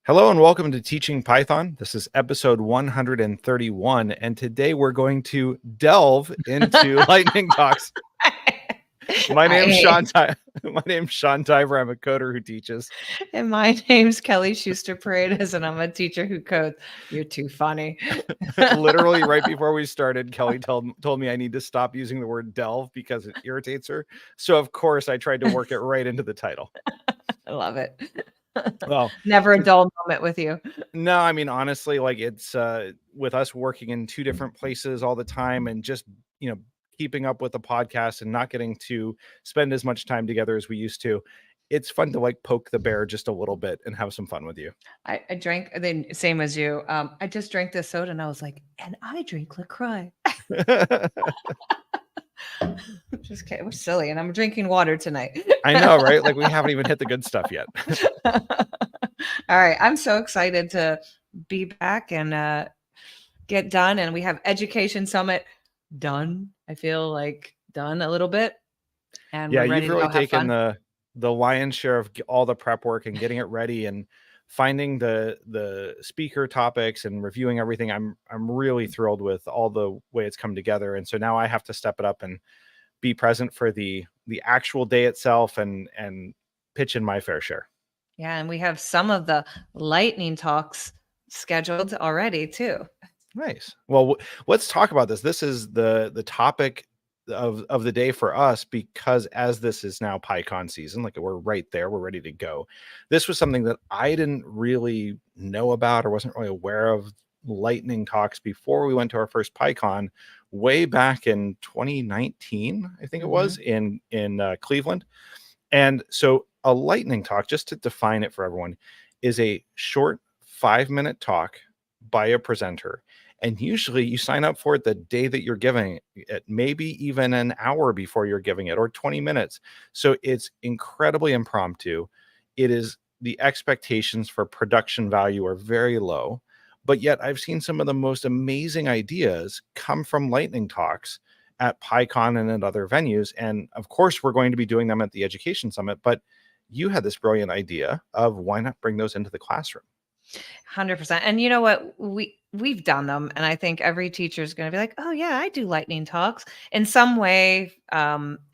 Hello and welcome to Teaching Python. This is episode 131, and today we're going to delve into lightning talks. My name's Sean Tiver. I'm a coder who teaches. And my name's Kelly Schuster Paredes, and I'm a teacher who codes. You're too funny. Literally, right before we started, Kelly told me I need to stop using the word delve because it irritates her. So, of course, I tried to work it right into the title. I love it. Well, Never a dull moment with you. No, I mean, honestly, like it's with us working in two different places all the time and just, keeping up with the podcast and not getting to spend as much time together as we used to. It's fun to like poke the bear just a little bit and have some fun with you. I drank the same as you. I just drank this soda and I was like, and I drink LaCroix. Just kidding. We're silly. And I'm drinking water tonight. I know, right? Like we haven't even hit the good stuff yet. All right. I'm so excited to be back and get done. And we have Education Summit done. I feel like done a little bit. And Yeah, we're ready you've to really go have taken fun. the lion's share of all the prep work and getting it ready and finding the speaker topics and reviewing everything. I'm really thrilled with all the way it's come together. And so now I have to step it up and be present for the actual day itself and pitch in my fair share. Yeah, and we have some of the lightning talks scheduled already too. Nice. Well, let's talk about this. This is the topic of the day for us because as this is now PyCon season, like we're right there, we're ready to go. This was something that I didn't really know about or wasn't really aware of lightning talks before we went to our first PyCon way back in 2019, I think it was in Cleveland. And so a lightning talk, just to define it for everyone, is a short 5-minute talk by a presenter. And usually you sign up for it the day that you're giving it, maybe even an hour before you're giving it, or 20 minutes. So it's incredibly impromptu. It is the expectations for production value are very low. But yet I've seen some of the most amazing ideas come from lightning talks at PyCon and at other venues. And of course, we're going to be doing them at the Education Summit. But you had this brilliant idea of why not bring those into the classroom? 100%. And you know what? We've done them, and I think every teacher is going to be like, "Oh yeah, I do lightning talks in some way,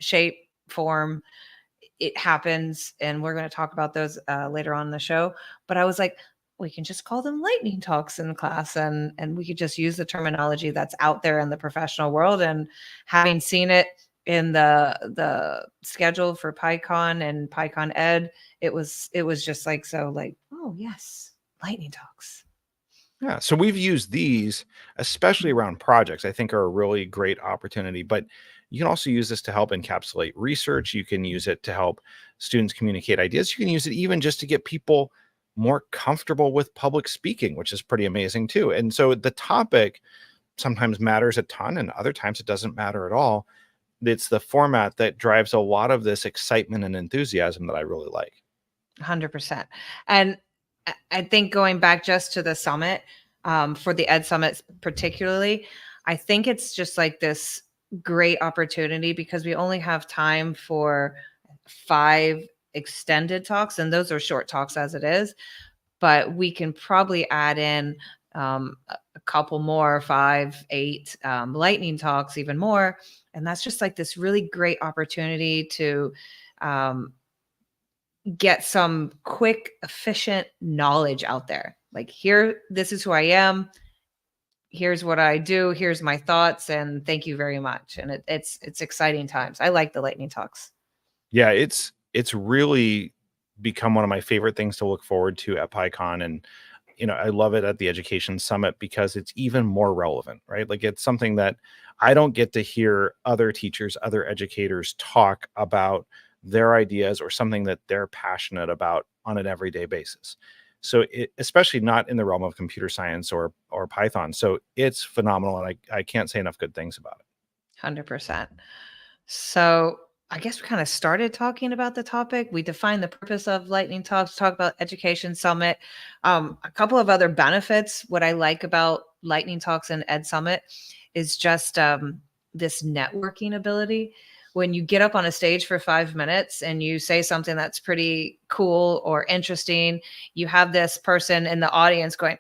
shape, form." It happens, and we're going to talk about those later on in the show. But I was like, we can just call them lightning talks in class, and we could just use the terminology that's out there in the professional world. And having seen it in the schedule for PyCon and PyCon Ed, it was just like so like, oh yes, lightning talks. Yeah, so we've used these, especially around projects, I think are a really great opportunity. But you can also use this to help encapsulate research. You can use it to help students communicate ideas. You can use it even just to get people more comfortable with public speaking, which is pretty amazing too. And so the topic sometimes matters a ton, and other times it doesn't matter at all. It's the format that drives a lot of this excitement and enthusiasm that I really like. 100%. And I think going back just to the summit, for the Ed Summit particularly, I think it's just like this great opportunity because we only have time for 5 extended talks, and those are short talks as it is. But we can probably add in a couple more, 5, 8 lightning talks, even more. And that's just like this really great opportunity to um, get some quick, efficient knowledge out there. Like, here, this is who I am. Here's what I do. Here's my thoughts, and thank you very much. And it's exciting times. I like the lightning talks. Yeah, it's really become one of my favorite things to look forward to at PyCon. And I love it at the Education Summit because it's even more relevant, right? Like it's something that I don't get to hear other teachers, other educators talk about their ideas or something that they're passionate about on an everyday basis. So especially not in the realm of computer science or Python. So it's phenomenal, and I can't say enough good things about it. 100%. So I guess we kind of started talking about the topic. We defined the purpose of Lightning Talks, talk about Education Summit. A couple of other benefits. What I like about Lightning Talks and Ed Summit is just this networking ability. when you get up on a stage for 5 minutes and you say something that's pretty cool or interesting, you have this person in the audience going,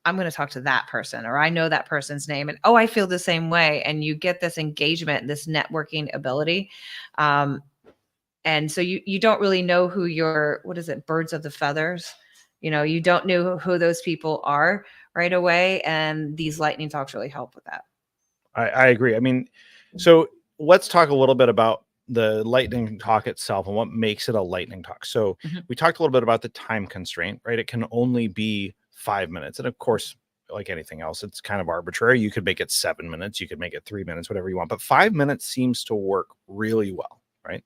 I'm going to talk to that person, or I know that person's name, and oh, I feel the same way. And you get this engagement, this networking ability. And so you don't really know who your, what is it, birds of the feathers, you don't know who those people are right away. And these lightning talks really help with that. I agree. I mean, so let's talk a little bit about the lightning talk itself and what makes it a lightning talk. So we talked a little bit about the time constraint, right? It can only be 5 minutes. And of course, like anything else, it's kind of arbitrary. You could make it 7 minutes, you could make it 3 minutes, whatever you want, but 5 minutes seems to work really well, right?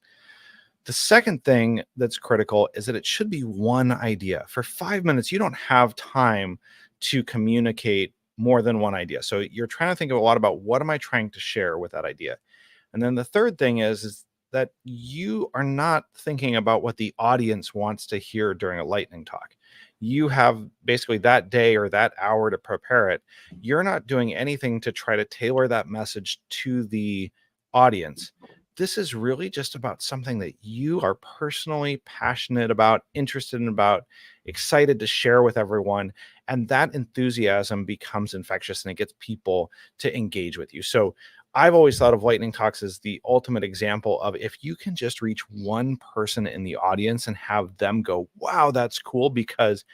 The second thing that's critical is that it should be one idea. For 5 minutes, you don't have time to communicate more than one idea. So you're trying to think a lot about, what am I trying to share with that idea? And then the third thing is that you are not thinking about what the audience wants to hear during a lightning talk. You have basically that day or that hour to prepare it. You're not doing anything to try to tailor that message to the audience. This is really just about something that you are personally passionate about, interested in, about, excited to share with everyone. And that enthusiasm becomes infectious and it gets people to engage with you. So I've always thought of lightning talks as the ultimate example of, if you can just reach one person in the audience and have them go, wow, that's cool, because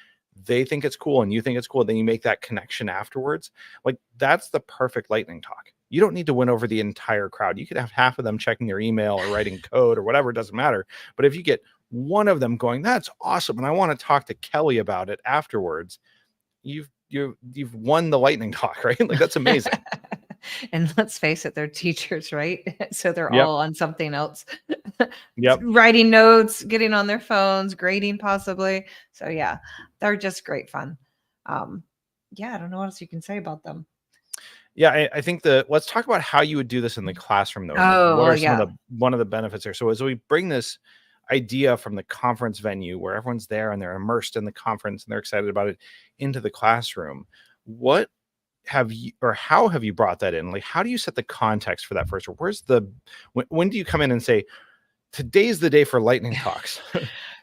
they think it's cool and you think it's cool, then you make that connection afterwards. Like, that's the perfect lightning talk. You don't need to win over the entire crowd. You could have half of them checking their email or writing code or whatever, it doesn't matter. But if you get one of them going, that's awesome, and I want to talk to Kelly about it afterwards, you've won the lightning talk, right? Like, that's amazing. And let's face it, they're teachers, right? So they're Yep. all on something else. Yep. Writing notes, getting on their phones, grading possibly. So yeah, they're just great fun. Yeah, I don't know what else you can say about them. Yeah, I think let's talk about how you would do this in the classroom, though. Like, Oh, what well, are some yeah. of one of the benefits there? So as we bring this idea from the conference venue where everyone's there and they're immersed in the conference and they're excited about it into the classroom, what have you, or how have you brought that in? Like, how do you set the context for that first? Or when do you come in and say, today's the day for lightning talks?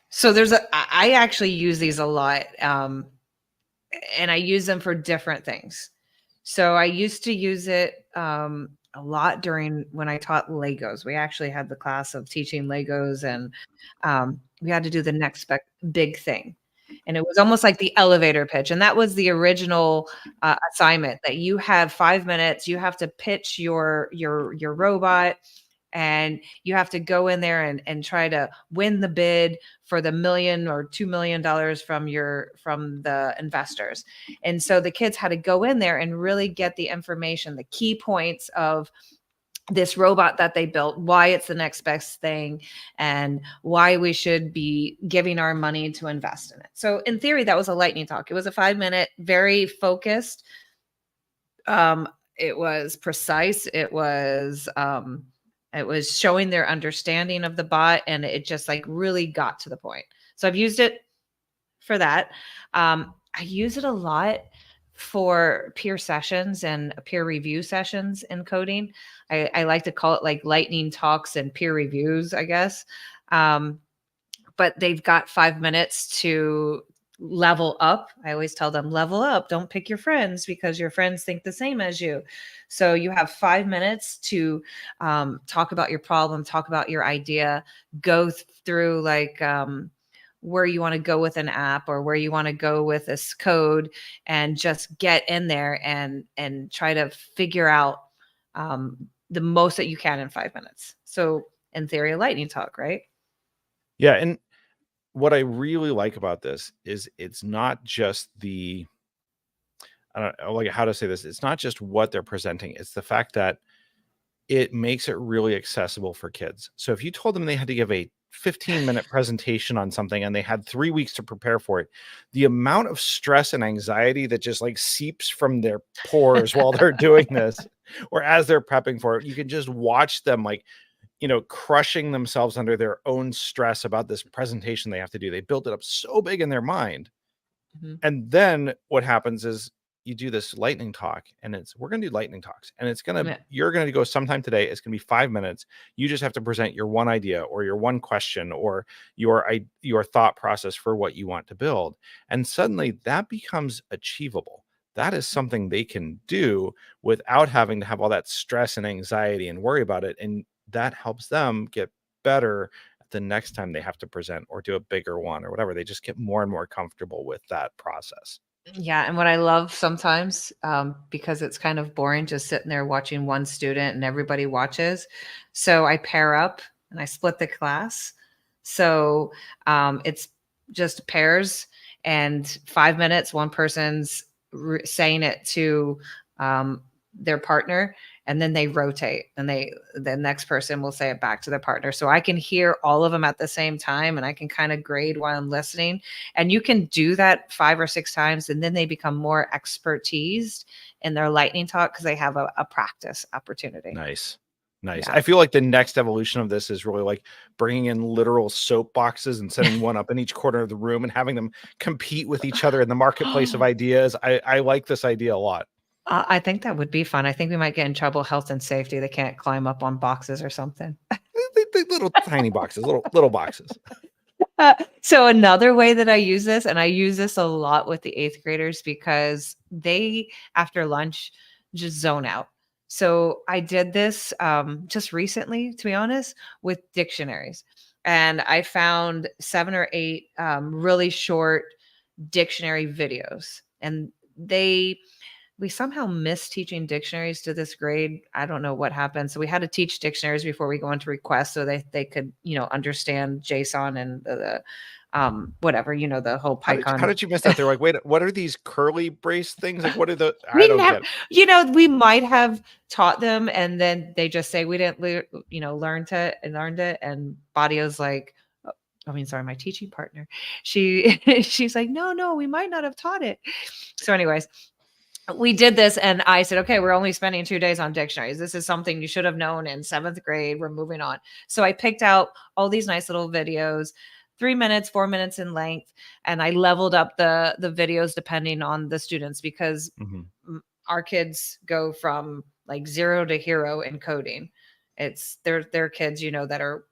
So I actually use these a lot. And I use them for different things. So I used to use it a lot during when I taught Legos. We actually had the class of teaching Legos, and we had to do the next big thing. And it was almost like the elevator pitch. And that was the original assignment, that you have 5 minutes. You have to pitch your robot, and you have to go in there and try to win the bid for the $1 million or $2 million from the investors. And so the kids had to go in there and really get the information, the key points of this robot that they built, why it's the next best thing, and why we should be giving our money to invest in it. So in theory, that was a lightning talk. It was a 5 minute, very focused. It was precise. It was showing their understanding of the bot, and it just like really got to the point. So I've used it for that. I use it a lot for peer sessions and peer review sessions in coding. I like to call it like lightning talks and peer reviews, I guess. But they've got 5 minutes to level up. I always tell them, level up. Don't pick your friends because your friends think the same as you. So you have 5 minutes to talk about your problem, talk about your idea, go through like where you want to go with an app or where you want to go with this code, and just get in there and try to figure out the most that you can in 5 minutes. So in theory, a lightning talk, right? Yeah. And what I really like about this is it's not just I don't know, like, how to say this. It's not just what they're presenting. It's the fact that it makes it really accessible for kids. So if you told them they had to give a 15-minute presentation on something and they had 3 weeks to prepare for it, the amount of stress and anxiety that just like seeps from their pores while they're doing this, or as they're prepping for it, you can just watch them like, crushing themselves under their own stress about this presentation they have to do. They built it up so big in their mind. Mhm. And then what happens is you do this lightning talk, and we're going to do lightning talks, and Yeah. you're going to go sometime today. It's going to be 5 minutes. You just have to present your one idea or your one question or your thought process for what you want to build. And suddenly that becomes achievable. That is something they can do without having to have all that stress and anxiety and worry about it. And that helps them get better the next time they have to present or do a bigger one or whatever. They just get more and more comfortable with that process. Yeah, and what I love sometimes, because it's kind of boring just sitting there watching one student and everybody watches. So I pair up and I split the class. So it's just pairs and 5 minutes, one person's saying it to their partner, and then they rotate and the next person will say it back to their partner, so I can hear all of them at the same time and I can kind of grade while I'm listening. And you can do that 5 or 6 times, and then they become more expertised in their lightning talk because they have a practice opportunity. Nice. Nice. Yeah. I feel like the next evolution of this is really like bringing in literal soap boxes and setting one up in each corner of the room and having them compete with each other in the marketplace of ideas. I like this idea a lot. I think that would be fun. I think we might get in trouble, health and safety. They can't climb up on boxes or something. The little tiny boxes, little boxes. So another way that I use this, and I use this a lot with the 8th graders because they, after lunch, just zone out. So I did this just recently, to be honest, with dictionaries. And I found 7 or 8 really short dictionary videos. And we somehow missed teaching dictionaries to this grade. I don't know what happened. So we had to teach dictionaries before we go into requests so they could, understand JSON and the whatever, the whole PyCon. How did you miss that? They're like, wait, what are these curly brace things? Like, what are the? We I don't never, get it. we might have taught them, and then they just say we didn't, learned it. And Badio's like, sorry, my teaching partner. She's like, no, we might not have taught it. So, anyways, we did this, and I said, okay, we're only spending 2 days on dictionaries. This is something you should have known in 7th grade. We're moving on. So I picked out all these nice little videos, 3 minutes, 4 minutes in length, and I leveled up the videos depending on the students because our kids go from like 0 to hero in coding. It's they're kids, that are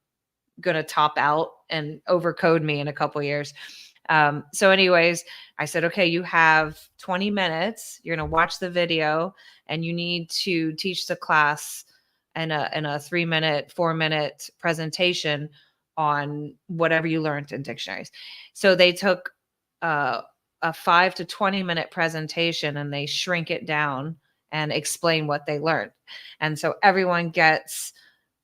going to top out and overcode me in a couple years. So anyways, I said, okay, you have 20 minutes. You're going to watch the video and you need to teach the class in a 3 minute, 4 minute presentation on whatever you learned in dictionaries. So they took a 5 to 20 minute presentation and they shrink it down and explain what they learned. And so everyone gets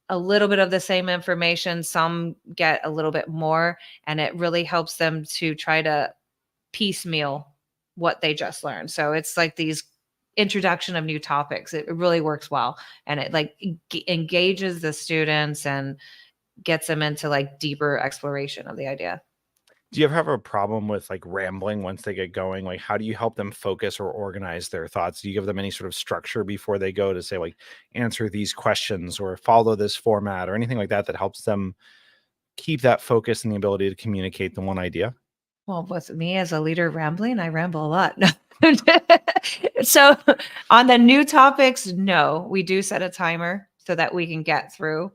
a little bit of the same information. Some get a little bit more, and it really helps them to try to piecemeal what they just learned. So it's like these introduction of new topics. It really works well, and it like engages the students and gets them into like deeper exploration of the idea. Do you ever have a problem with like rambling once they get going? Like, how do you help them focus or organize their thoughts? Do you give them any sort of structure before they go to say, like, answer these questions or follow this format or anything like that that helps them keep that focus and the ability to communicate the one idea? Well, with me as a leader rambling, I ramble a lot. So on the new topics, no, we do set a timer so that we can get through.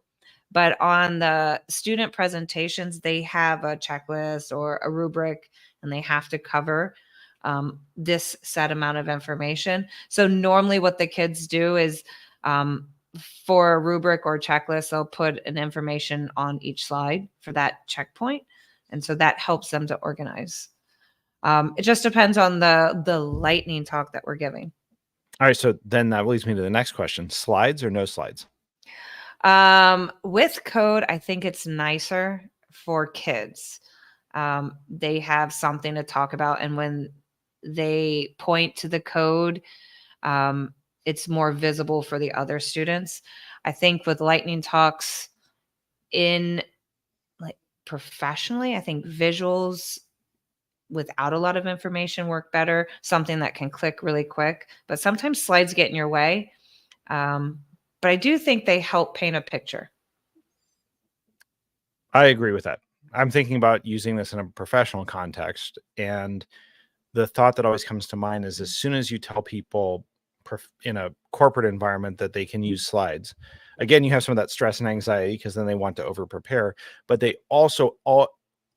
But on the student presentations, they have a checklist or a rubric, and they have to cover this set amount of information. So normally what the kids do is for a rubric or checklist, they'll put an information on each slide for that checkpoint. And so that helps them to organize. It just depends on the lightning talk that we're giving. All right. So then that leads me to the next question. Slides or no slides? With code, I think it's nicer for kids. They have something to talk about, and when they point to the code, it's more visible for the other students. I think with lightning talks in like professionally, I think visuals without a lot of information work better, something that can click really quick, but sometimes slides get in your way. But I do think they help paint a picture. I agree with that. I'm thinking about using this in a professional context, and the thought that always comes to mind is, as soon as you tell people in a corporate environment that they can use slides, again, you have some of that stress and anxiety because then they want to over prepare, but they also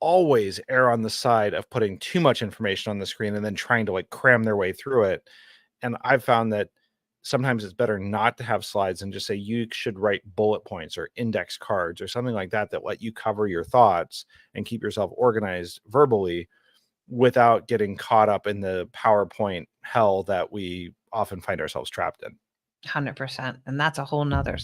always err on the side of putting too much information on the screen and then trying to like cram their way through it. And I've found that sometimes it's better not to have slides and just say you should write bullet points or index cards or something like that that let you cover your thoughts and keep yourself organized verbally without getting caught up in the PowerPoint hell that we often find ourselves trapped in. 100%. And that's a whole nother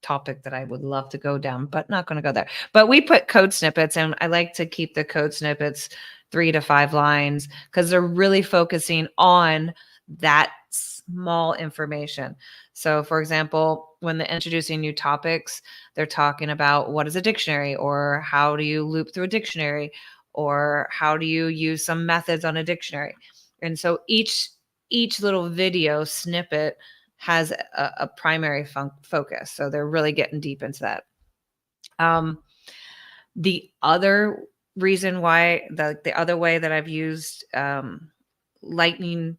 topic that I would love to go down, but not going to go there. But we put code snippets, and I like to keep the code snippets 3 to 5 lines because they're really focusing on that small information. So for example, when they're introducing new topics, they're talking about what is a dictionary, or how do you loop through a dictionary, or how do you use some methods on a dictionary. And so each little video snippet has a primary focus. So they're really getting deep into that. The other reason why, the other way that I've used lightning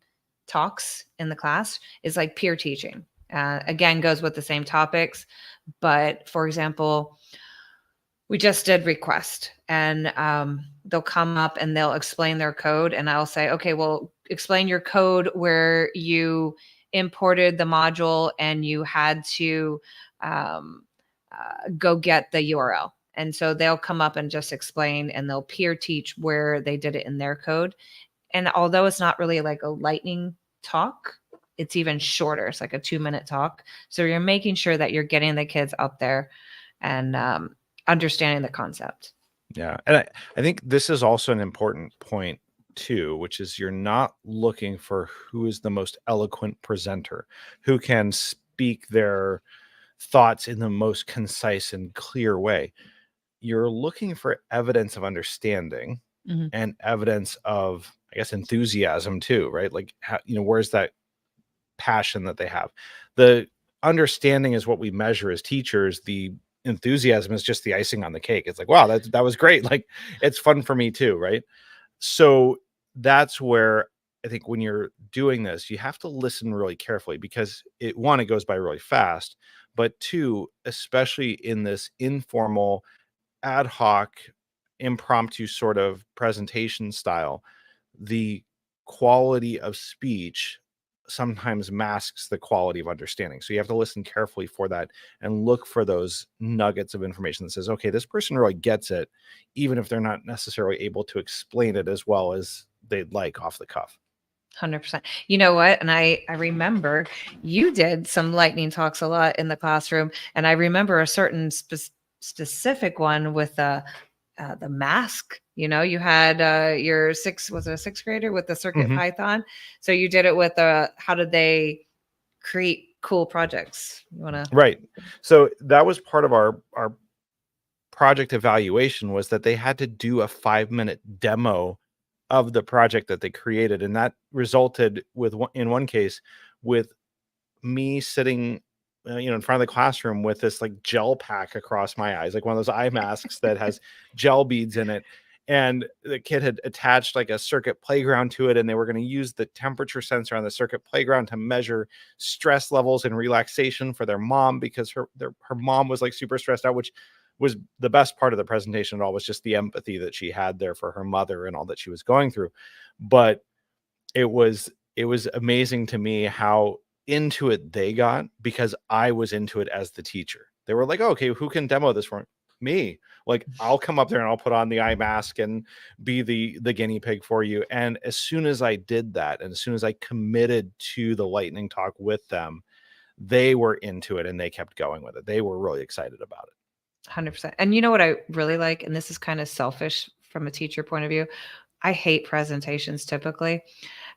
talks in the class is like peer teaching. Again, goes with the same topics. But for example, we just did request, and they'll come up and they'll explain their code. And I'll say, okay, well, explain your code where you imported the module and you had to go get the URL. And so they'll come up and just explain, and they'll peer teach where they did it in their code. And although it's not really like a lightning talk, it's even shorter. It's like a 2-minute talk. So you're making sure that you're getting the kids up there and understanding the concept. Yeah. And I think this is also an important point too, which is you're not looking for who is the most eloquent presenter, who can speak their thoughts in the most concise and clear way. You're looking for evidence of understanding and evidence of, I guess, enthusiasm too, right? Like, how, where's that passion that they have? The understanding is what we measure as teachers. The enthusiasm is just the icing on the cake. It's like, wow, that was great. Like, it's fun for me too, right? So that's where I think when you're doing this, you have to listen really carefully, because it goes by really fast, but 2, especially in this informal, ad hoc, impromptu sort of presentation style, the quality of speech sometimes masks the quality of understanding. So you have to listen carefully for that and look for those nuggets of information that says, okay, this person really gets it, even if they're not necessarily able to explain it as well as they'd like off the cuff. 100%. You know what? And I remember you did some lightning talks a lot in the classroom. And I remember a certain specific one with the mask. You had your sixth grader with the Circuit Python. So you did it with how did they create cool projects? You want to? Right. So that was part of our project evaluation, was that they had to do a 5-minute demo of the project that they created. And that resulted with, in one case, with me sitting in front of the classroom with this like gel pack across my eyes, like one of those eye masks that has gel beads in it. And the kid had attached like a Circuit Playground to it, and they were going to use the temperature sensor on the Circuit Playground to measure stress levels and relaxation for their mom, because her mom was like super stressed out, which was the best part of the presentation at all, was just the empathy that she had there for her mother and all that she was going through. But it was amazing to me how into it they got, because I was into it as the teacher. They were like, oh, okay, who can demo this for me? Like, I'll come up there and I'll put on the eye mask and be the guinea pig for you. And as soon as I did that, and as soon as I committed to the lightning talk with them, they were into it and they kept going with it. They were really excited about it. 100%. And you know what I really like, and this is kind of selfish from a teacher point of view, I hate presentations typically.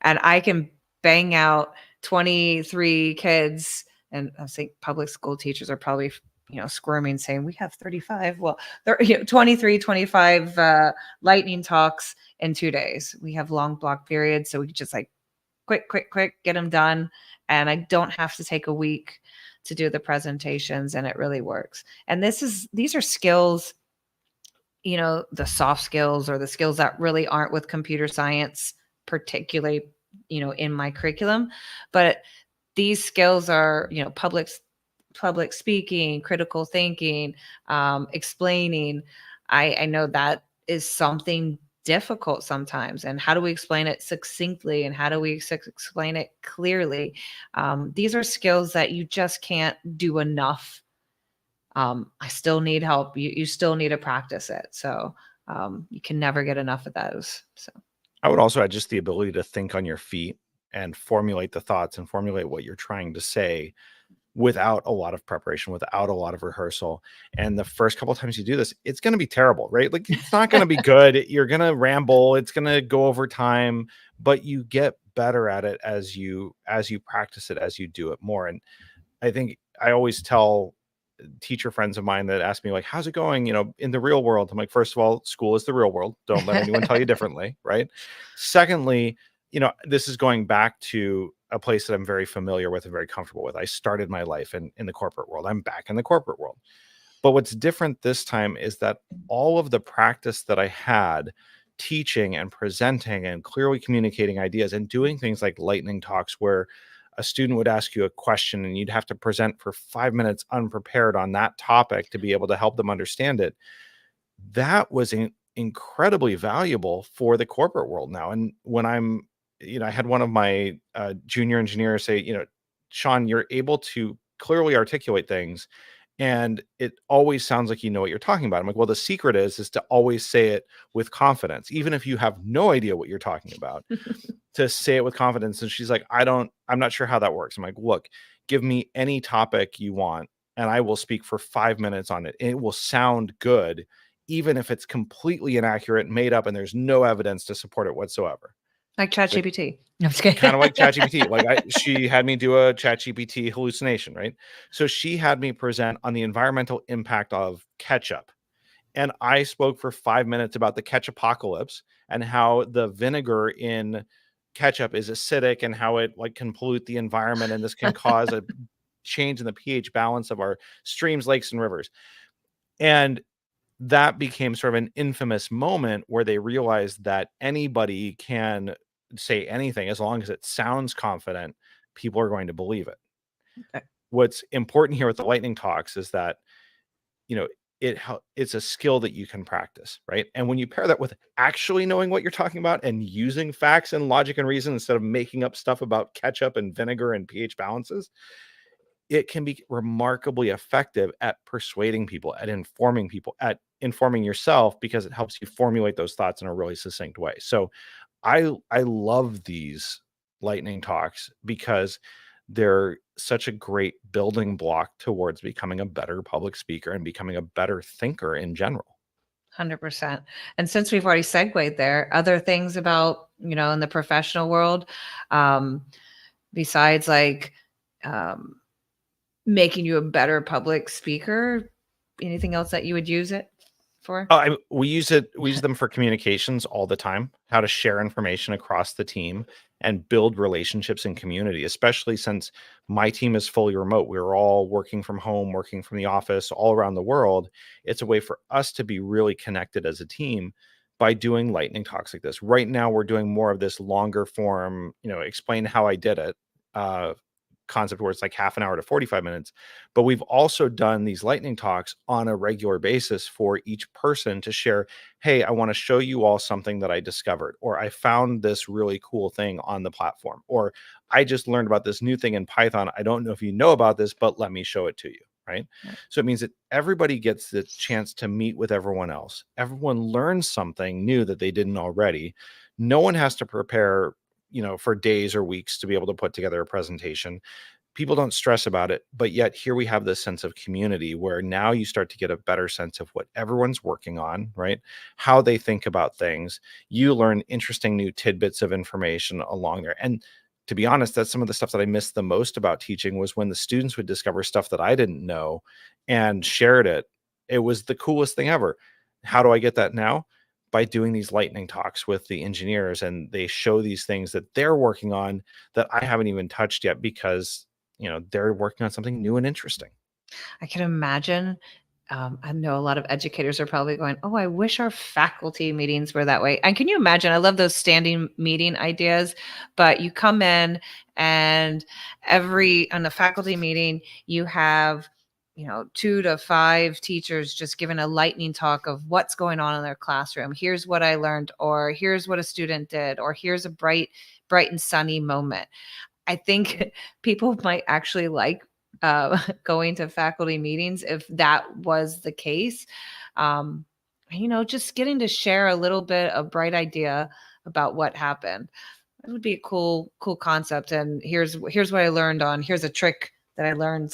And I can bang out 23 kids, and I think public school teachers are probably squirming, saying we have 35. Well, there 23, 25 lightning talks in 2 days. We have long block periods, so we just like quick, get them done. And I don't have to take a week to do the presentations, and it really works. And these are skills, the soft skills, or the skills that really aren't with computer science particularly, in my curriculum, but these skills are, public speaking, critical thinking, explaining. I know that is something difficult sometimes. And how do we explain it succinctly? And how do we explain it clearly? These are skills that you just can't do enough. I still need help. You still need to practice it. So you can never get enough of those. So I would also add just the ability to think on your feet and formulate the thoughts and formulate what you're trying to say without a lot of preparation, without a lot of rehearsal. And the first couple of times you do this, it's going to be terrible, right? Like it's not going to be good. You're going to ramble. It's going to go over time, but you get better at it as you practice it, as you do it more. And I think I always tell teacher friends of mine that ask me like, how's it going, in the real world? I'm like, first of all, school is the real world. Don't let anyone tell you differently. Right. Secondly, this is going back to a place that I'm very familiar with and very comfortable with. I started my life in the corporate world. I'm back in the corporate world. But what's different this time is that all of the practice that I had teaching and presenting and clearly communicating ideas and doing things like lightning talks where a student would ask you a question and you'd have to present for 5 minutes unprepared on that topic to be able to help them understand it. That was incredibly valuable for the corporate world now. And when I had one of my junior engineers say, Sean, you're able to clearly articulate things and it always sounds like you know what you're talking about. I'm like, well, the secret is to always say it with confidence, even if you have no idea what you're talking about, to say it with confidence. And she's like, I'm not sure how that works. I'm like, look, give me any topic you want and I will speak for 5 minutes on it. And it will sound good, even if it's completely inaccurate, made up, and there's no evidence to support it whatsoever. Like ChatGPT. No, I'm just kidding. Kind of like ChatGPT. Like she had me do a ChatGPT hallucination, right? So she had me present on the environmental impact of ketchup. And I spoke for 5 minutes about the ketchupocalypse and how the vinegar in ketchup is acidic and how it can pollute the environment. And this can cause a change in the pH balance of our streams, lakes, and rivers. And that became sort of an infamous moment where they realized that anybody can say anything as long as it sounds confident, people are going to believe it. Okay. What's important here with the lightning talks is that, it's a skill that you can practice, right? And when you pair that with actually knowing what you're talking about and using facts and logic and reason instead of making up stuff about ketchup and vinegar and pH balances, it can be remarkably effective at persuading people, at informing yourself, because it helps you formulate those thoughts in a really succinct way. So I love these lightning talks because they're such a great building block towards becoming a better public speaker and becoming a better thinker in general. 100%. And since we've already segued there, other things about, in the professional world, besides making you a better public speaker, anything else that you would use it for? We use them for communications all the time, how to share information across the team and build relationships in community, especially since my team is fully remote. We're all working from home, working from the office all around the world. It's a way for us to be really connected as a team by doing lightning talks like this. Right now, we're doing more of this longer form, explain how I did it, concept where it's like half an hour to 45 minutes. But we've also done these lightning talks on a regular basis for each person to share, hey, I want to show you all something that I discovered, or I found this really cool thing on the platform, or I just learned about this new thing in Python. I don't know if you know about this, but let me show it to you. Right. So it means that everybody gets the chance to meet with everyone else. Everyone learns something new that they didn't already. No one has to prepare for days or weeks to be able to put together a presentation. People don't stress about it, but yet here we have this sense of community where now you start to get a better sense of what everyone's working on, right? How they think about things. You learn interesting new tidbits of information along there. And to be honest, that's some of the stuff that I missed the most about teaching, was when the students would discover stuff that I didn't know and shared it. It was the coolest thing ever. How do I get that now? By doing these lightning talks with the engineers, and they show these things that they're working on that I haven't even touched yet because, they're working on something new and interesting. I can imagine I know a lot of educators are probably going, "Oh, I wish our faculty meetings were that way." And can you imagine? I love those standing meeting ideas, but you come in and on the faculty meeting, you have, 2 to 5 teachers just giving a lightning talk of what's going on in their classroom. Here's what I learned, or here's what a student did, or here's a bright and sunny moment. I think people might actually like going to faculty meetings if that was the case. Um, just getting to share a little bit of bright idea about what happened. It would be a cool concept. And here's what I learned on. Here's a trick that I learned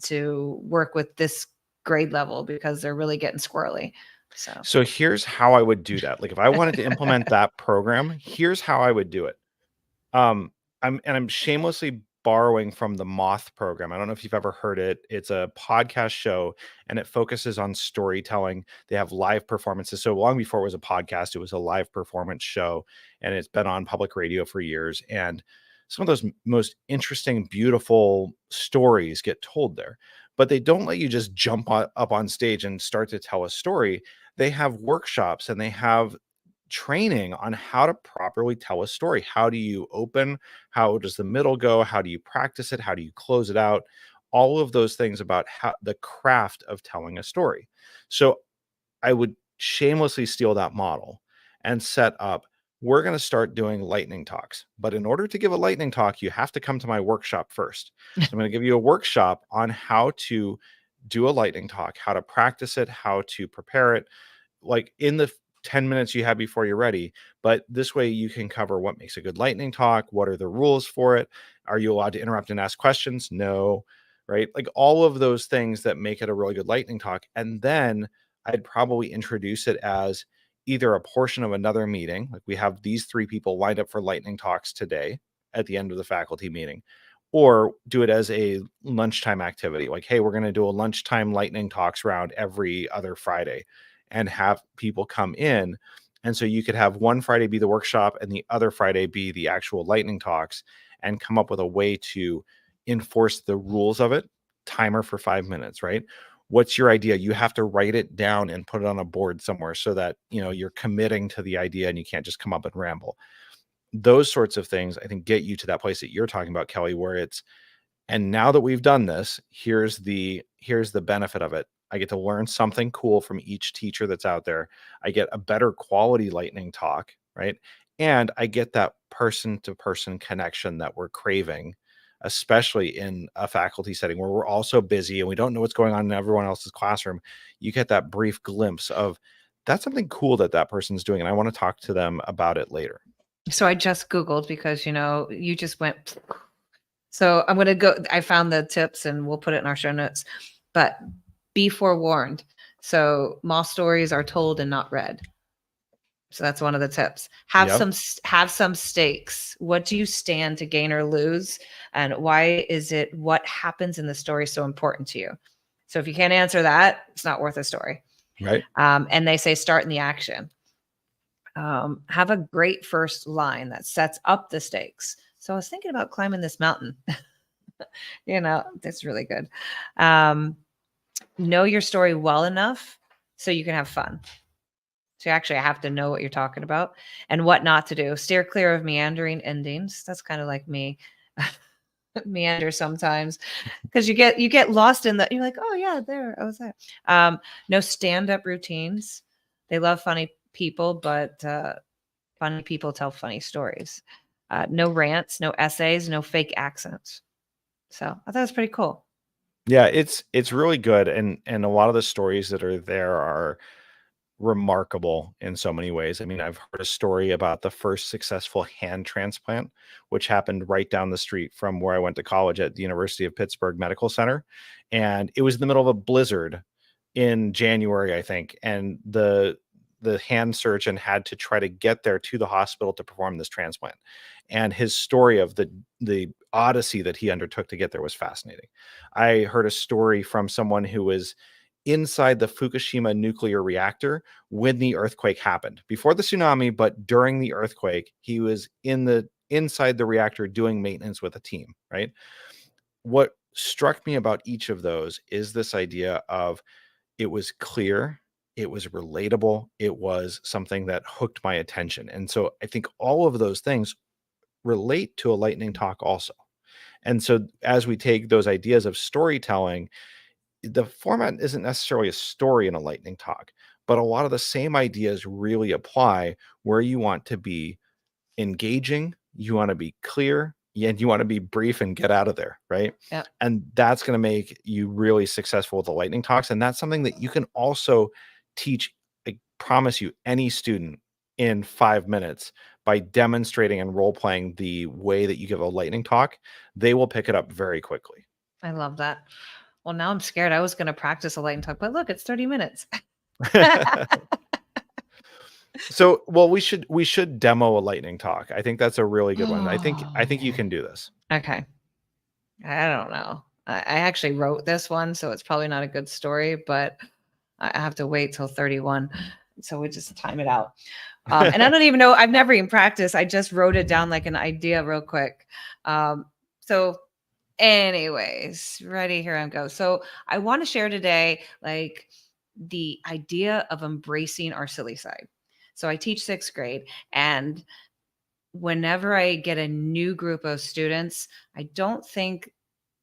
to work with this grade level because they're really getting squirrely. So So here's how I would do that. Like if I wanted to implement that program, here's how I would do it. I'm shamelessly borrowing from the Moth program. I don't know if you've ever heard it. It's a podcast show and it focuses on storytelling. They have live performances. So long before it was a podcast, it was a live performance show and it's been on public radio for years. And some of those most interesting, beautiful stories get told there. But they don't let you just up on stage and start to tell a story. They have workshops and they have training on how to properly tell a story. How do you open? How does the middle go? How do you practice it? How do you close it out? All of those things about how the craft of telling a story. So I would shamelessly steal that model and set up. We're going to start doing lightning talks. But in order to give a lightning talk, you have to come to my workshop first. So I'm going to give you a workshop on how to do a lightning talk, how to practice it, how to prepare it, like in the 10 minutes you have before you're ready. But this way you can cover what makes a good lightning talk, what are the rules for it, are you allowed to interrupt and ask questions? No, right? Like all of those things that make it a really good lightning talk. And then I'd probably introduce it as either a portion of another meeting, like we have these 3 people lined up for lightning talks today at the end of the faculty meeting, or do it as a lunchtime activity. Like, hey, we're going to do a lunchtime lightning talks round every other Friday and have people come in. And so you could have one Friday be the workshop and the other Friday be the actual lightning talks and come up with a way to enforce the rules of it. Timer for 5 minutes, right? What's your idea? You have to write it down and put it on a board somewhere so that, you're committing to the idea and you can't just come up and ramble. Those sorts of things, I think, get you to that place that you're talking about, Kelly, where it's, and now that we've done this, here's the benefit of it. I get to learn something cool from each teacher that's out there. I get a better quality lightning talk, right? And I get that person to person connection that we're craving, especially in a faculty setting where we're all so busy and we don't know what's going on in everyone else's classroom. You get that brief glimpse of that's something cool that that person's doing. And I want to talk to them about it later. so I just Googled because you just went. So I'm going to go. I found the tips and we'll put it in our show notes. But be forewarned. So moth stories are told and not read. So that's one of the tips. Have Yep. some stakes. What do you stand to gain or lose? And why is it what happens in the story so important to you? So if you can't answer that, it's not worth a story. Right. And they say start in the action. Have a great first line that sets up the stakes. So I was thinking about climbing this mountain. That's really good. Know your story well enough so you can have fun. So you actually have to know what you're talking about and what not to do. Steer clear of meandering endings. That's kind of like me. Meander sometimes because you get lost in the, you're like, oh yeah, there I was there. No stand-up routines. They love funny people, but funny people tell funny stories. No rants, no essays, no fake accents. So I thought it was pretty cool. Yeah, it's really good. And a lot of the stories that are there are remarkable in so many ways. I mean, I've heard a story about the first successful hand transplant, which happened right down the street from where I went to college at the University of Pittsburgh Medical Center. And it was in the middle of a blizzard in January, I think. And the hand surgeon had to try to get there to the hospital to perform this transplant. And his story of the odyssey that he undertook to get there was fascinating. I heard a story from someone who was inside the Fukushima nuclear reactor when the earthquake happened. Before the tsunami, but during the earthquake, he was inside the reactor doing maintenance with a team, right? What struck me about each of those is this idea of it was clear, it was relatable, it was something that hooked my attention. And so I think all of those things relate to a lightning talk also. And so as we take those ideas of storytelling, the format isn't necessarily a story in a lightning talk, but a lot of the same ideas really apply where you want to be engaging, you want to be clear, and you want to be brief and get out of there, right? Yep. And that's going to make you really successful with the lightning talks. And that's something that you can also teach, I promise you, any student in 5 minutes by demonstrating and role playing the way that you give a lightning talk. They will pick it up very quickly. I love that. Well, now I'm scared. I was going to practice a lightning talk, but look, it's 30 minutes. So, well, we should demo a lightning talk. I think that's a really good one. I think you Okay. can do this. Okay. I don't know. I actually wrote this one, so it's probably not a good story, but I have to wait till 31. So we just time it out. And I don't even know, I've never even practiced. I just wrote it down like an idea real quick. So anyways, ready, here I go. So I want to share today, like the idea of embracing our silly side. So I teach sixth grade, and whenever I get a new group of students, I don't think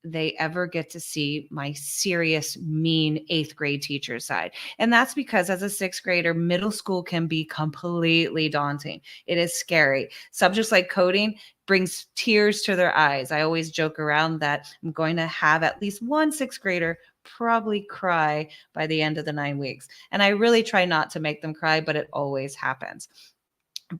they ever get to see my serious, mean eighth grade teacher side. And that's because as a sixth grader, middle school can be completely daunting. It is scary. Subjects like coding brings tears to their eyes. I always joke around that I'm going to have at least one sixth grader probably cry by the end of the 9 weeks. And I really try not to make them cry, but it always happens.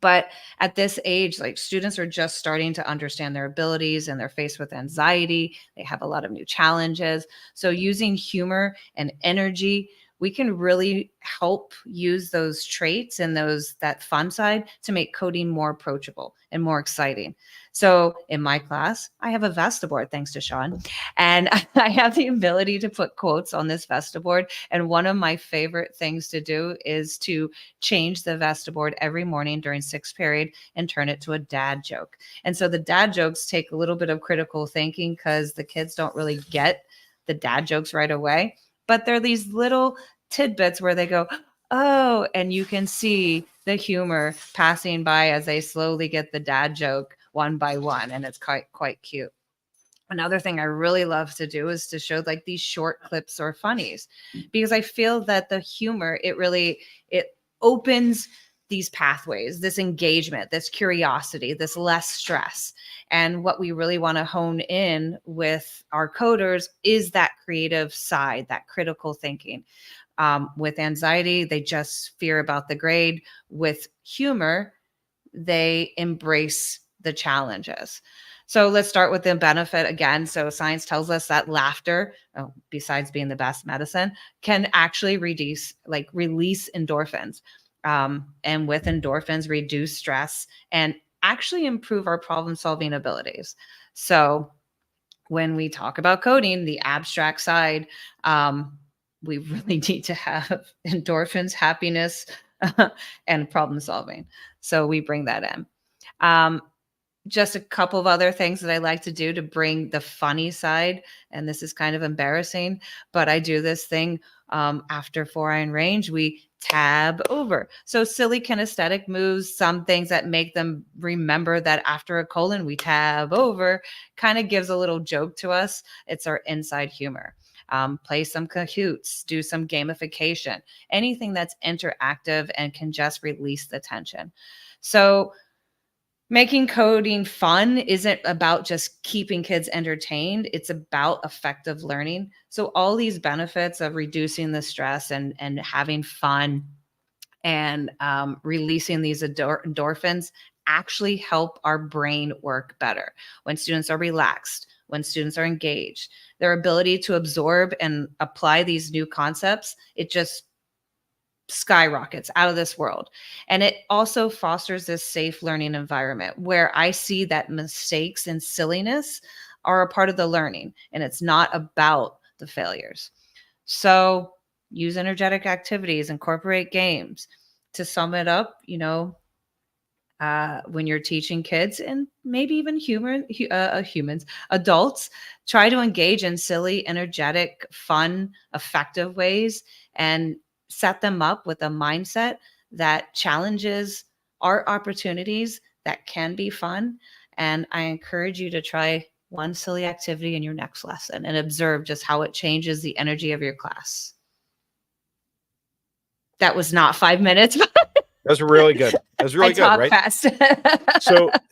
But at this age, like students are just starting to understand their abilities and they're faced with anxiety. They have a lot of new challenges. So using humor and energy, we can really help use those traits and that fun side to make coding more approachable and more exciting. So in my class, I have a Vesta board, thanks to Sean, and I have the ability to put quotes on this Vesta board. And one of my favorite things to do is to change the Vesta board every morning during sixth period and turn it to a dad joke. And so the dad jokes take a little bit of critical thinking because the kids don't really get the dad jokes right away, but they're these little tidbits where they go, oh, and you can see the humor passing by as they slowly get the dad joke one by one. And it's quite cute. Another thing I really love to do is to show like these short clips or funnies, because I feel that the humor, it opens these pathways, this engagement, this curiosity, this less stress. And what we really want to hone in with our coders is that creative side, that critical thinking. With anxiety, they just fear about the grade. With humor, they embrace the challenges. So let's start with the benefit again. So science tells us that laughter, besides being the best medicine, can actually release endorphins. And with endorphins, reduce stress and actually improve our problem solving abilities. So when we talk about coding, the abstract side, we really need to have endorphins, happiness, and problem solving. So we bring that in. Just a couple of other things that I like to do to bring the funny side. And this is kind of embarrassing, but I do this thing after 4-iron range, we tab over. So silly kinesthetic moves, some things that make them remember that after a colon, we tab over, kind of gives a little joke to us. It's our inside humor. Play some Kahoots, do some gamification, anything that's interactive and can just release the tension. So making coding fun isn't about just keeping kids entertained. It's about effective learning. So all these benefits of reducing the stress and having fun and releasing these endorphins actually help our brain work better. When students are relaxed, when students are engaged, their ability to absorb and apply these new concepts, it just skyrockets out of this world. And it also fosters this safe learning environment where I see that mistakes and silliness are a part of the learning and it's not about the failures. So use energetic activities, incorporate games. To sum it up, when you're teaching kids and maybe even humans, adults, try to engage in silly, energetic, fun, effective ways and set them up with a mindset that challenges art opportunities that can be fun. And I encourage you to try one silly activity in your next lesson and observe just how it changes the energy of your class. That was not 5 minutes. That was really good. That was really I good, talk right? fast.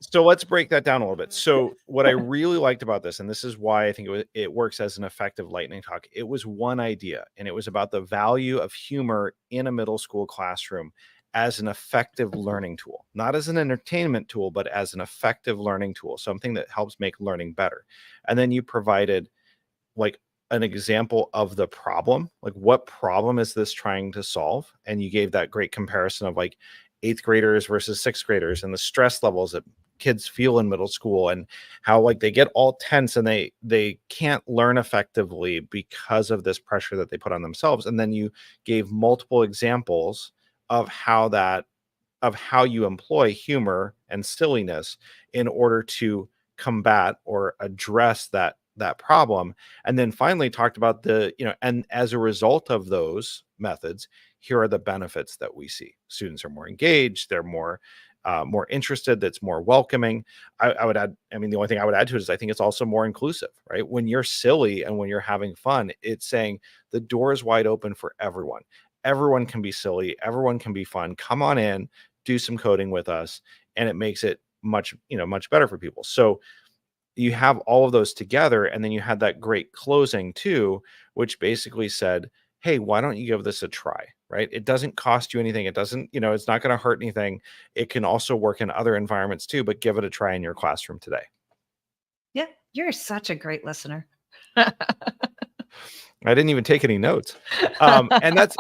So let's break that down a little bit. So what I really liked about this, and this is why I think it works as an effective lightning talk, it was one idea, and it was about the value of humor in a middle school classroom as an effective learning tool, not as an entertainment tool, but as an effective learning tool, something that helps make learning better. And then you provided like an example of the problem, like what problem is this trying to solve? And you gave that great comparison of like eighth graders versus sixth graders and the stress levels that kids feel in middle school, and how like they get all tense and they can't learn effectively because of this pressure that they put on themselves. And then you gave multiple examples of how you employ humor and silliness in order to combat or address that problem. And then finally talked about and as a result of those methods, here are the benefits that we see. Students are more engaged, they're more interested, that's more welcoming. I would add, I mean, the only thing I would add to it is I think it's also more inclusive, right? When you're silly and when you're having fun, it's saying the door is wide open for everyone. Everyone can be silly, everyone can be fun. Come on in, do some coding with us, and it makes it much better for people. So you have all of those together, and then you had that great closing too, which basically said, hey, why don't you give this a try? Right? It doesn't cost you anything. It doesn't, it's not going to hurt anything. It can also work in other environments too, but give it a try in your classroom today. Yeah, you're such a great listener. I didn't even take any notes. And that's,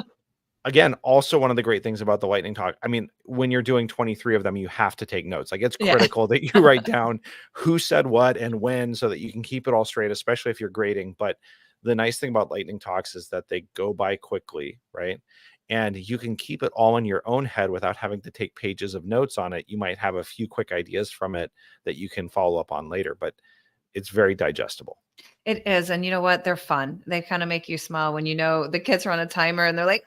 again, also one of the great things about the lightning talk. I mean, when you're doing 23 of them, you have to take notes. Like, it's Yeah. critical that you write down who said what and when, so that you can keep it all straight, especially if you're grading. But the nice thing about lightning talks is that they go by quickly, right? And you can keep it all in your own head without having to take pages of notes on it. You might have a few quick ideas from it that you can follow up on later, but it's very digestible. It is. And you know what? They're fun. They kind of make you smile when the kids are on a timer and they're like,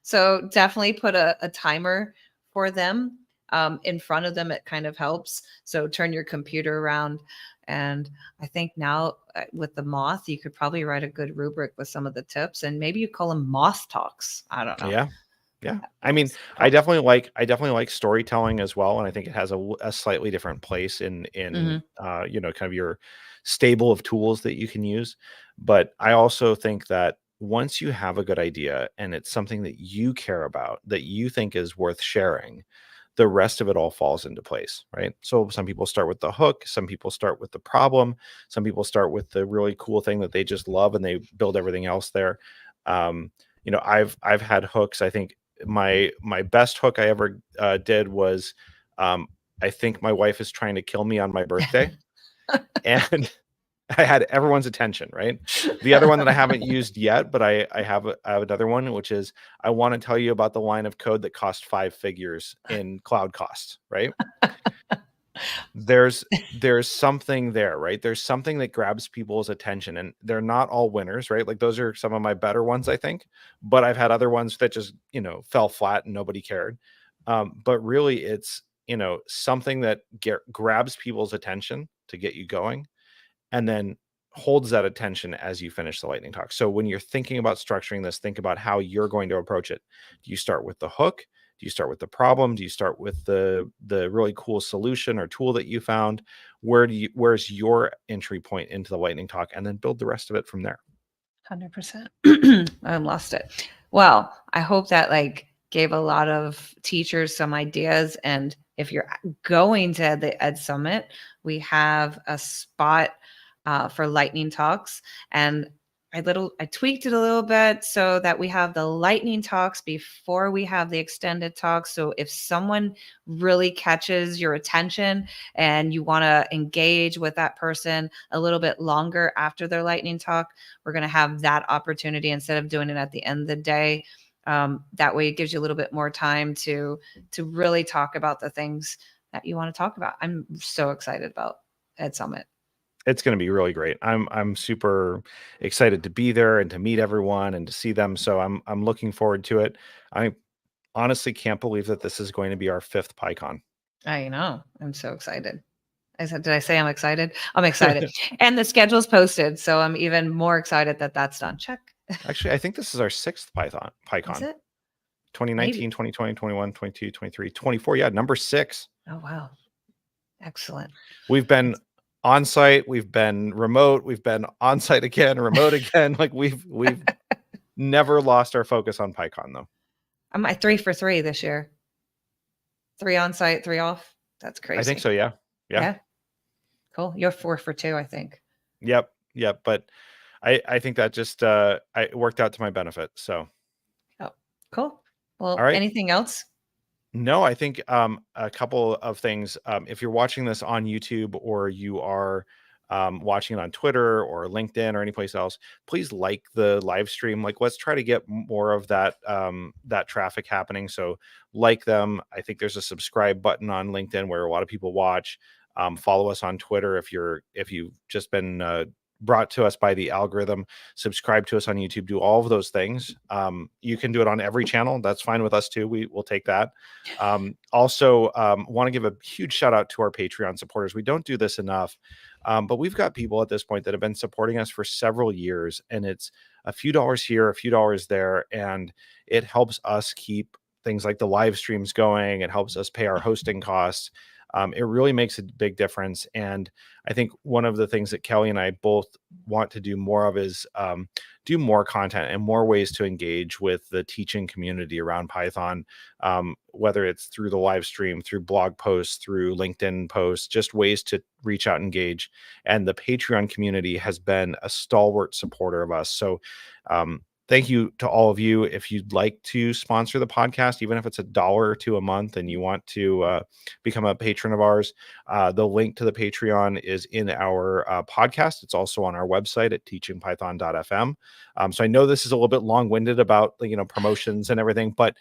so definitely put a timer for them in front of them. It kind of helps. So turn your computer around. And I think now with the moth, you could probably write a good rubric with some of the tips, and maybe you call them moth talks. I don't know. Yeah. Yeah. I mean, I definitely like storytelling as well. And I think it has a slightly different place in, Mhm. kind of your stable of tools that you can use. But I also think that once you have a good idea and it's something that you care about, that you think is worth sharing, the rest of it all falls into place, right? So some people start with the hook, some people start with the problem, some people start with the really cool thing that they just love and they build everything else there. I've had hooks. I think my best hook I ever did was, um, I think my wife is trying to kill me on my birthday, and I had everyone's attention, right? The other one that I haven't used yet, but I have another one, which is I want to tell you about the line of code that cost 5 figures in cloud costs, right? There's something there, right? There's something that grabs people's attention, and they're not all winners, right? Like, those are some of my better ones, I think, but I've had other ones that just, fell flat and nobody cared. But really it's, something that grabs people's attention to get you going, and then holds that attention as you finish the lightning talk. So when you're thinking about structuring this, think about how you're going to approach it. Do you start with the hook? Do you start with the problem? Do you start with the really cool solution or tool that you found? Where's your entry point into the lightning talk, and then build the rest of it from there. 100%. I lost it. Well, I hope that gave a lot of teachers some ideas. And if you're going to the Ed Summit, we have a spot for lightning talks, and I tweaked it a little bit so that we have the lightning talks before we have the extended talks. So if someone really catches your attention and you want to engage with that person a little bit longer after their lightning talk, we're going to have that opportunity instead of doing it at the end of the day. That way it gives you a little bit more time to really talk about the things that you want to talk about. I'm so excited about Ed Summit. It's going to be really great. I'm super excited to be there and to meet everyone and to see them. So I'm looking forward to it. I honestly can't believe that this is going to be our 5th PyCon. I know. I'm so excited. Did I say I'm excited? I'm excited. And the schedule's posted, so I'm even more excited that that's done. Check. Actually, I think this is our 6th Is PyCon. it? 2019, Maybe. 2020, 21, 22, 23, 24. Yeah, number 6. Oh, wow. Excellent. We've been on site, we've been remote, we've been on site again, remote again. Like we've never lost our focus on PyCon though. I'm at 3 for 3 this year. 3 on site, 3 off. That's crazy. I think so. Yeah. Cool. You're 4 for 2, I think. Yep. But I think that just it worked out to my benefit. So. Oh, cool. Well, all right. Anything else? No, I think a couple of things. If you're watching this on YouTube or you are watching it on Twitter or LinkedIn or any place else, please like the live stream. Like, let's try to get more of that that traffic happening. So like them. I think there's a subscribe button on LinkedIn where a lot of people watch. Follow us on Twitter if you've just been brought to us by the algorithm. Subscribe to us on YouTube. Do all of those things. You can do it on every channel. That's fine with us too. We'll take that. Also, want to give a huge shout out to our Patreon supporters. We don't do this enough, but we've got people at this point that have been supporting us for several years, and it's a few dollars here, a few dollars there, and it helps us keep things like the live streams going. It helps us pay our hosting costs. It really makes a big difference. And I think one of the things that Kelly and I both want to do more of is do more content and more ways to engage with the teaching community around Python, whether it's through the live stream, through blog posts, through LinkedIn posts, just ways to reach out and engage. And the Patreon community has been a stalwart supporter of us. So thank you to all of you. If you'd like to sponsor the podcast, even if it's $1 or $2 a month and you want to become a patron of ours, the link to the Patreon is in our podcast. It's also on our website at teachingpython.fm. So I know this is a little bit long-winded about promotions and everything, but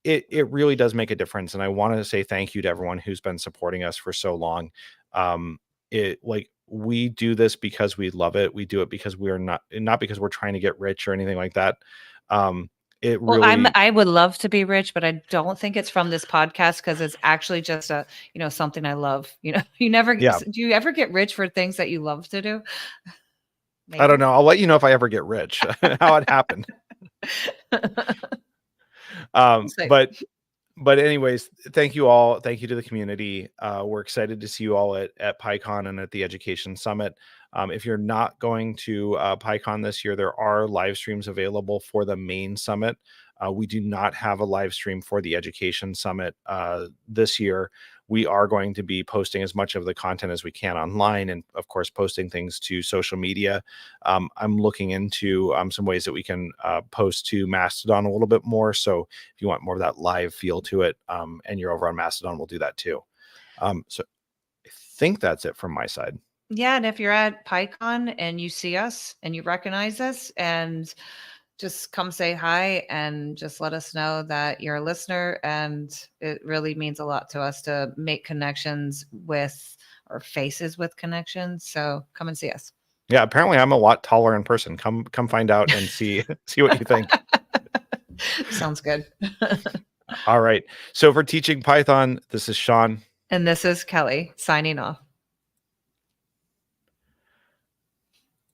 it really does make a difference. And I want to say thank you to everyone who's been supporting us for so long. We do this because we love it. We do it because we are not because we're trying to get rich or anything like that. I would love to be rich, but I don't think it's from this podcast because it's actually just something I love. Do you ever get rich for things that you love to do? Maybe. I don't know. I'll let you know if I ever get rich, how it happened. But anyways, thank you all. Thank you to the community. We're excited to see you all at PyCon and at the Education Summit. If you're not going to PyCon this year, there are live streams available for the main summit. We do not have a live stream for the Education Summit this year. We are going to be posting as much of the content as we can online and, of course, posting things to social media. I'm looking into some ways that we can post to Mastodon a little bit more. So if you want more of that live feel to it and you're over on Mastodon, we'll do that too. So I think that's it from my side. Yeah. And if you're at PyCon and you see us and you recognize us and just come say hi and just let us know that you're a listener. And it really means a lot to us to make connections with or faces with connections. So come and see us. Yeah. Apparently I'm a lot taller in person. Come find out and see what you think. Sounds good. All right. So for Teaching Python, this is Sean. And this is Kelly signing off.